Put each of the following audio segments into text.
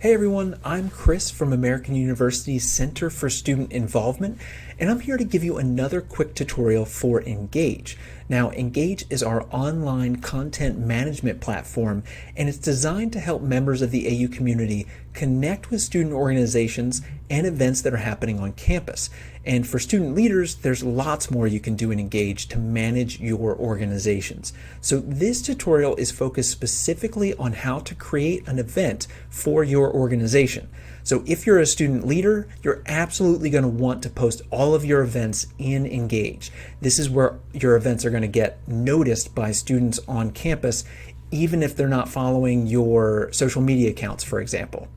Hey everyone, I'm Chris from American University's Center for Student Involvement, and I'm here to give you another quick tutorial for Engage. Now, Engage is our online content management platform, and it's designed to help members of the AU community connect with student organizations and events that are happening on campus. And for student leaders, there's lots more you can do in Engage to manage your organizations. So this tutorial is focused specifically on how to create an event for your organization. So if you're a student leader, you're absolutely going to want to post all of your events in Engage. This is where your events are going to get noticed by students on campus, even if they're not following your social media accounts, for example.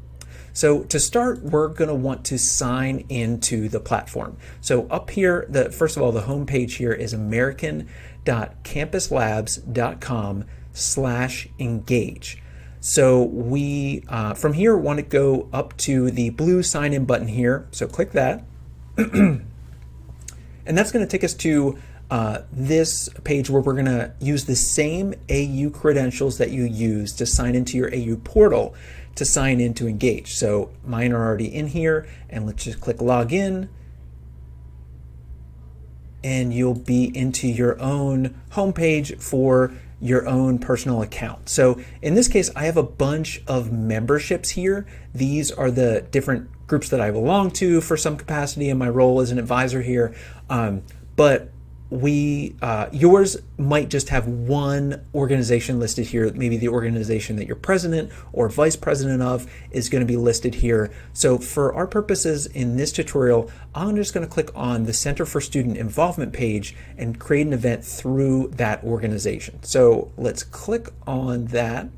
So to start, we're going to want to sign into the platform. So up here, first of all, the home page here is american.campuslabs.com/engage. So we, from here, want to go up to the blue sign in button here. So click that. And that's going to take us to this page where we're going to use the same AU credentials that you use to sign into your AU portal to sign into Engage. So mine are already in here, and let's just click login, and you'll be into your own homepage for your own personal account. So in this case, I have a bunch of memberships here. These are the different groups that I belong to for some capacity in my role as an advisor here. But yours might just have one organization listed here. Maybe the organization that you're president or vice president of is going to be listed here. So for our purposes in this tutorial, I'm just going to click on the Center for Student Involvement page and create an event through that organization. So let's click on that.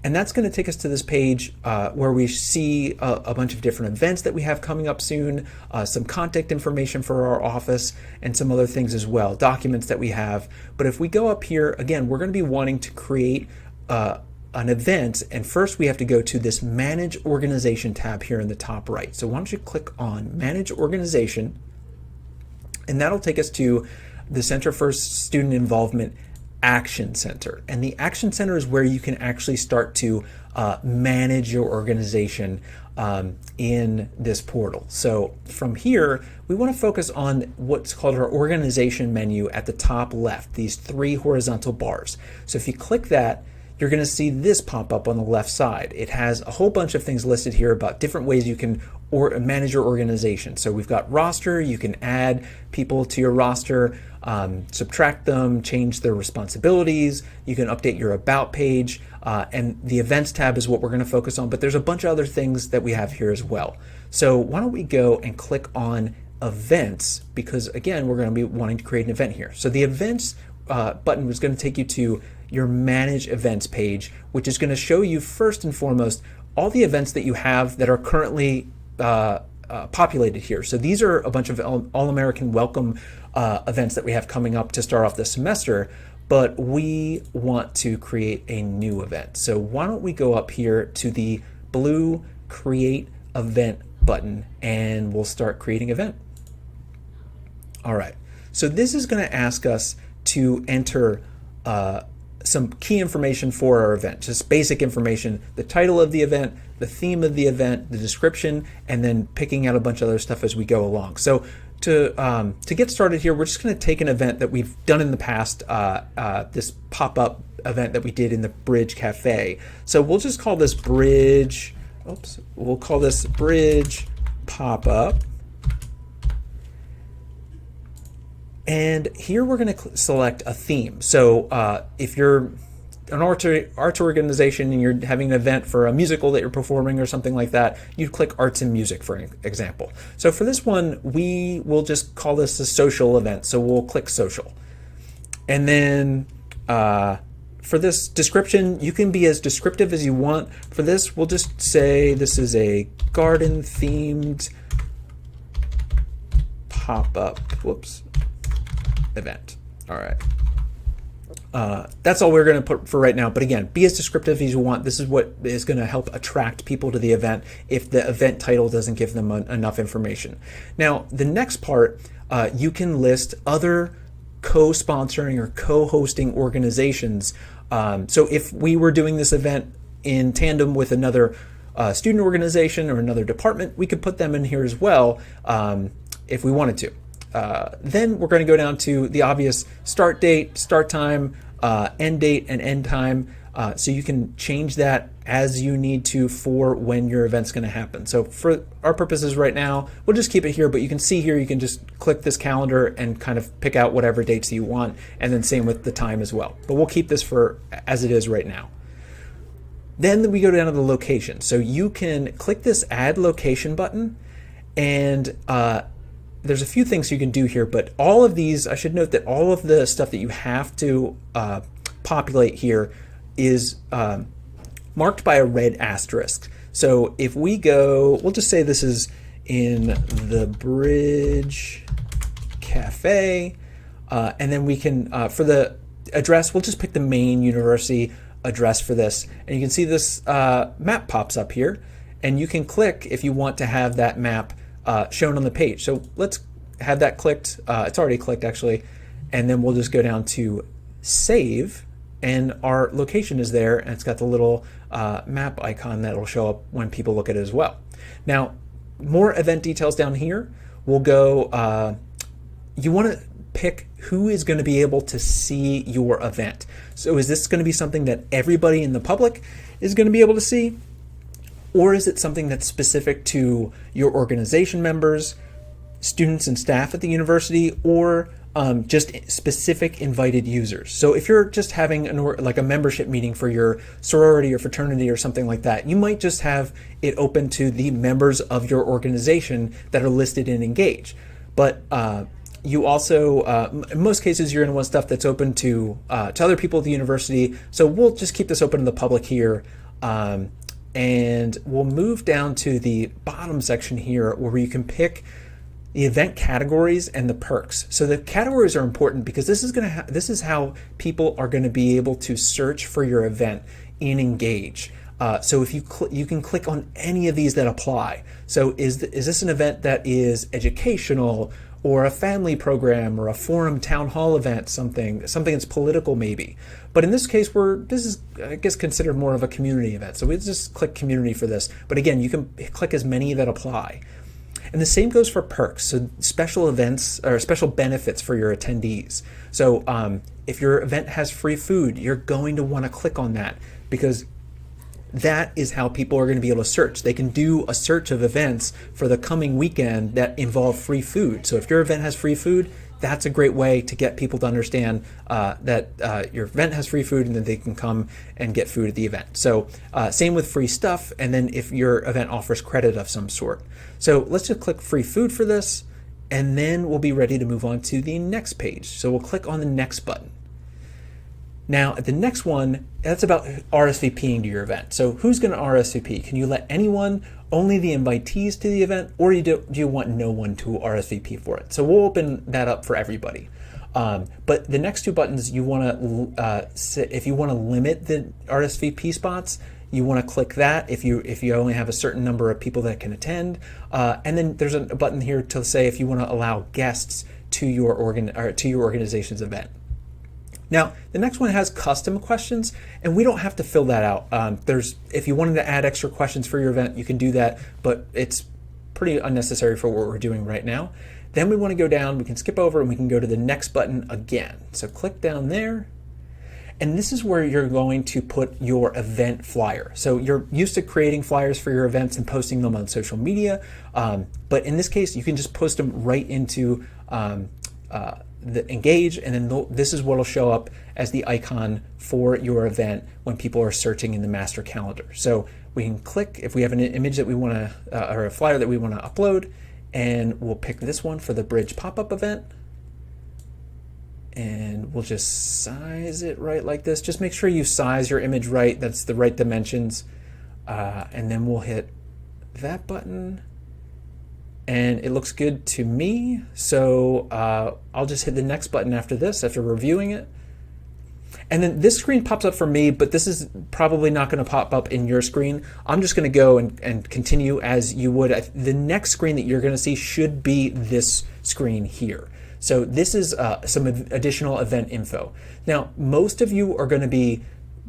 And that's going to take us to this page where we see a bunch of different events that we have coming up soon, some contact information for our office, and some other things as well, documents that we have. But if we go up here, again, we're going to be wanting to create an event. And first we have to go to this Manage Organization tab here in the top right. So why don't you click on Manage Organization, and that'll take us to the Center for Student Involvement Action Center. And the Action Center is where you can actually start to manage your organization in this portal. So from here, we want to focus on what's called our organization menu at the top left, these three horizontal bars. So if you click that, you're going to see this pop up on the left side. It has a whole bunch of things listed here about different ways you can manage your organization. So we've got roster. You can add people to your roster, subtract them, change their responsibilities. You can update your about page, and the events tab is what we're going to focus on, but there's a bunch of other things that we have here as well. So why don't we go and click on events, because again, we're going to be wanting to create an event here. So the events button is going to take you to your Manage Events page, which is going to show you first and foremost all the events that you have that are currently populated here. So these are a bunch of All-American Welcome events that we have coming up to start off the semester, but we want to create a new event. So why don't we go up here to the blue Create Event button, and we'll start creating event. All right, so this is going to ask us to enter some key information for our event, just basic information, the title of the event, the theme of the event, the description, and then picking out a bunch of other stuff as we go along. So to get started here, we're just going to take an event that we've done in the past, this pop-up event that we did in the Bridge Cafe. So we'll just call this Bridge, we'll call this Bridge Pop-Up. And here we're going to select a theme. So if you're an arts organization and you're having an event for a musical that you're performing or something like that, you'd click Arts and Music, for example. So for this one, we will just call this a social event. So we'll click Social. And then for this description, you can be as descriptive as you want. For this, we'll just say this is a garden-themed pop-up. Whoops. Event. All right. That's all we're going to put for right now. But again, be as descriptive as you want. This is what is going to help attract people to the event if the event title doesn't give them enough information. Now, the next part, you can list other co-sponsoring or co-hosting organizations. So if we were doing this event in tandem with another student organization or another department, we could put them in here as well if we wanted to. Then we're going to go down to the obvious start date, start time, end date, and end time. So you can change that as you need to for when your event's going to happen. So for our purposes right now, we'll just keep it here, but you can see here, you can just click this calendar and kind of pick out whatever dates you want, and then same with the time as well. But we'll keep this for as it is right now. Then we go down to the location. So you can click this add location button, and there's a few things you can do here, but all of these, I should note that all of the stuff that you have to populate here is marked by a red asterisk. So if we go, we'll just say this is in the Bridge Cafe, and then we can, for the address, we'll just pick the main university address for this. And you can see this map pops up here, and you can click if you want to have that map shown on the page. So let's have that clicked. It's already clicked actually. And then we'll just go down to save, and our location is there, and it's got the little map icon that will show up when people look at it as well. Now, more event details down here. We'll go, you want to pick who is going to be able to see your event. So is this going to be something that everybody in the public is going to be able to see? Or is it something that's specific to your organization members, students and staff at the university, or just specific invited users? So if you're just having like a membership meeting for your sorority or fraternity or something like that, you might just have it open to the members of your organization that are listed in Engage. But you also, in most cases, you're going to want stuff that's open to other people at the university. So we'll just keep this open to the public here. And we'll move down to the bottom section here where you can pick the event categories and the perks. So the categories are important because this is how people are going to be able to search for your event in Engage. So if you can click on any of these that apply. So is this an event that is educational, or a family program, or a forum town hall event, something that's political maybe. But in this case, this is, I guess, considered more of a community event. So we just click community for this. But again, you can click as many that apply. And the same goes for perks, so special events or special benefits for your attendees. So if your event has free food, you're going to want to click on that, because that is how people are going to be able to search. They can do a search of events for the coming weekend that involve free food. So if your event has free food, that's a great way to get people to understand that your event has free food, and then they can come and get food at the event. So same with free stuff, and then if your event offers credit of some sort. So let's just click free food for this, and then we'll be ready to move on to the next page. So we'll click on the next button. Now, at the next one, that's about RSVPing to your event. So who's going to RSVP? Can you let anyone, only the invitees to the event, or do you want no one to RSVP for it? So we'll open that up for everybody. But the next two buttons, you want to, if you want to limit the RSVP spots, you want to click that if you only have a certain number of people that can attend. And then there's a button here to say if you want to allow guests to your organization's event. Now, the next one has custom questions, and we don't have to fill that out. If you wanted to add extra questions for your event, you can do that, but it's pretty unnecessary for what we're doing right now. Then we want to go down, we can skip over, and we can go to the next button again. So click down there, and this is where you're going to put your event flyer. So you're used to creating flyers for your events and posting them on social media, but in this case, you can just post them right into the Engage, and then this is what will show up as the icon for your event when people are searching in the master calendar. So we can click if we have an image that we want to, or a flyer that we want to upload, and we'll pick this one for the Bridge pop-up event. And we'll just size it right like this. Just make sure you size your image right, that's the right dimensions. And then we'll hit that button. And it looks good to me, so I'll just hit the next button after this, after reviewing it. And then this screen pops up for me, but this is probably not going to pop up in your screen. I'm just going to go and continue as you would. The next screen that you're going to see should be this screen here. So this is some additional event info. Now, most of you are going to be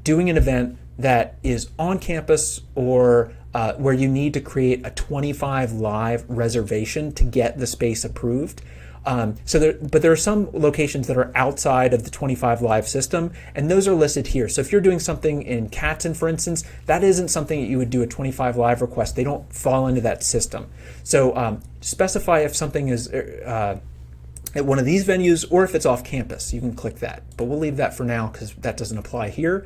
doing an event that is on campus or where you need to create a 25 live reservation to get the space approved. But there are some locations that are outside of the 25 live system, and those are listed here. So if you're doing something in Katzen, for instance, that isn't something that you would do a 25 live request. They don't fall into that system. So specify if something is at one of these venues or if it's off campus. You can click that, but we'll leave that for now because that doesn't apply here.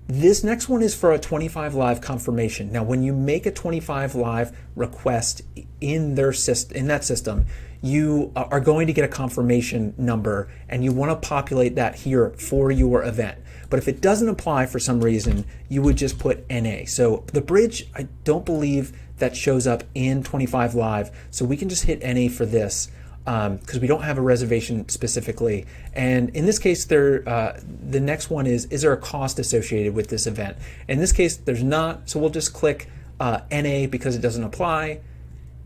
This next one is for a 25 live confirmation. Now, when you make a 25 live request in that system, you are going to get a confirmation number, and you want to populate that here for your event. But if it doesn't apply for some reason, you would just put NA. So the bridge, I don't believe that shows up in 25 live, so we can just hit NA for this. Because we don't have a reservation specifically. And in this case, the next one is there a cost associated with this event? In this case, there's not, so we'll just click NA because it doesn't apply.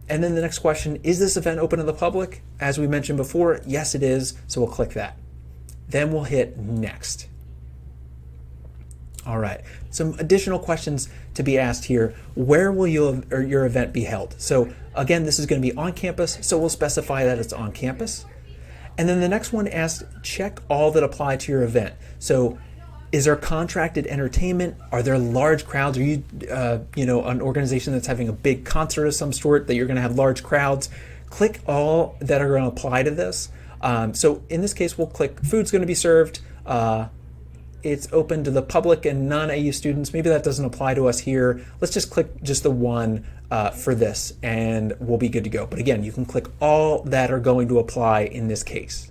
And then the next question, is this event open to the public? As we mentioned before, yes it is, so we'll click that. Then we'll hit next. All right, some additional questions to be asked here. Where will your event be held? So again, this is going to be on campus, so we'll specify that it's on campus. And then the next one asks, check all that apply to your event. So is there contracted entertainment? Are there large crowds? Are you, an organization that's having a big concert of some sort that you're going to have large crowds? Click all that are going to apply to this. So in this case, we'll click food's going to be served. It's open to the public and non-AU students. Maybe that doesn't apply to us here. Let's just click just the one for this and we'll be good to go. But again, you can click all that are going to apply in this case.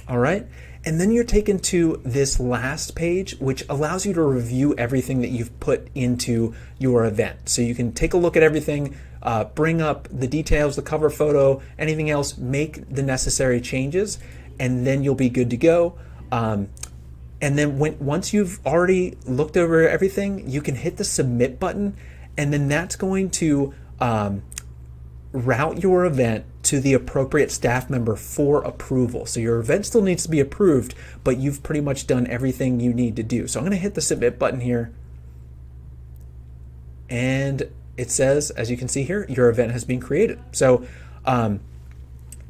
All right. And then you're taken to this last page, which allows you to review everything that you've put into your event. So you can take a look at everything, bring up the details, the cover photo, anything else, make the necessary changes, and then you'll be good to go. And then once you've already looked over everything, you can hit the submit button, and then that's going to route your event to the appropriate staff member for approval. So your event still needs to be approved, but you've pretty much done everything you need to do. So I'm going to hit the submit button here, and it says, as you can see here, your event has been created. So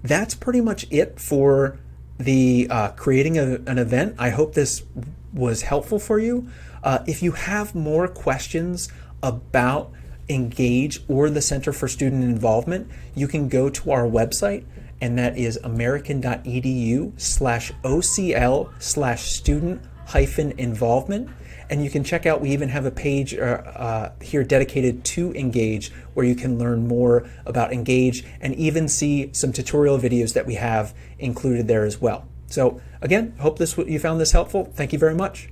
that's pretty much it for the creating an event. I hope this was helpful for you. If you have more questions about Engage or the Center for Student Involvement, you can go to our website, and that is american.edu/ocl/student-involvement. And you can check out, we even have a page here dedicated to Engage, where you can learn more about Engage and even see some tutorial videos that we have included there as well. So again, hope you found this helpful. Thank you very much.